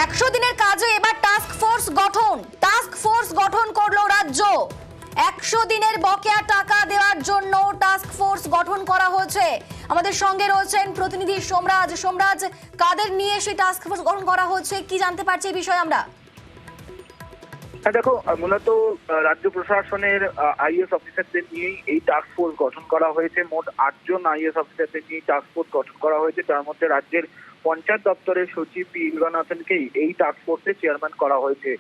100 দিনের কাজে এবার টাস্ক ফোর্স গঠন করলো রাজ্য। 100 দিনের বকেয়া টাকা দেওয়ার জন্য টাস্ক ফোর্স গঠন করা হয়েছে। আমাদের সঙ্গে রয়েছেন প্রতিনিধি সোমরাজ, কাদের নিয়ে সেই টাস্ক ফোর্স গঠন করা হয়েছে, কি জানতে পারছি এই বিষয়ে আমরা? হ্যাঁ দেখো, মূলত রাজ্য প্রশাসনের আইএস অফিসারদের নিয়েই এই টাস্ক ফোর্স গঠন করা হয়েছে। মোট 8 জন আইএস অফিসারদের নিয়ে টাস্ক ফোর্স গঠন করা হয়েছে, যার মধ্যে রাজ্যের পঞ্চায়েত দপ্তরের সচিব পি ইলভানাথনকেই এই টাস্ক ফোর্সের চেয়ারম্যান করা হয়েছে।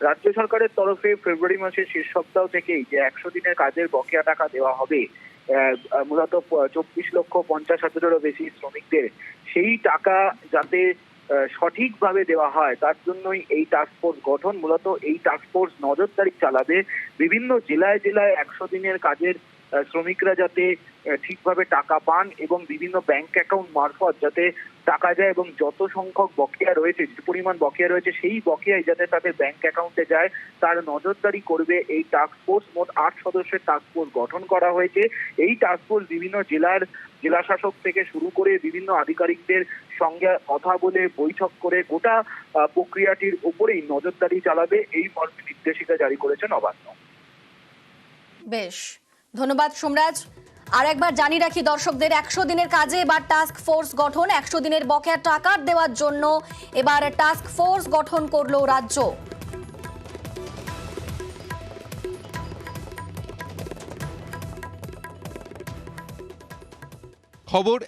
রাজ্য সরকারের তরফে ফেব্রুয়ারি মাসের শেষ সপ্তাহ থেকেই যে 100 দিনের কাজের বকেয়া টাকা দেওয়া হবে মূলত 24,50,000-এরও বেশি শ্রমিকদের, সেই টাকা যাতে সঠিকভাবে দেওয়া হয় তার জন্যই এই টাস্ক ফোর্স গঠন। মূলত এই টাস্ক ফোর্স নজরদারি চালাবে বিভিন্ন জেলায় 100 দিনের কাজের শ্রমিকরা যাতে ঠিকভাবে টাকা পান এবং বিভিন্ন ব্যাংক অ্যাকাউন্ট মারফত যাতে টাকা যায় এবং যত সংখ্যক বকেয়া রয়েছে, যে পরিমাণ বকেয়া রয়েছে সেই বকেয়ায় যাতে তাদের ব্যাংক অ্যাকাউন্টে যায় তার নজরদারি করবে এই টাস্ক ফোর্স। মোট 8 সদস্যের টাস্ক ফোর্স গঠন করা হয়েছে। এই টাস্ক ফোর্স বিভিন্ন জেলা শাসক থেকে শুরু করে বিভিন্ন আধিকারিকদের সঙ্গে কথা বলে বৈঠক করে গোটা প্রক্রিয়াটির উপরেই নজরদারি চালাবে, এই মর্মে নির্দেশিকা জারি করেছে নবান্ন। বেশ, ধন্যবাদ সোমরাজ। আর একবার জানিয়ে রাখি দর্শকদের, 100 দিনের কাজে এবার টাস্ক ফোর্স গঠন। 100 দিনের বকেয়া টাকা দেওয়ার জন্য এবার টাস্ক ফোর্স গঠন করলো রাজ্য। খবর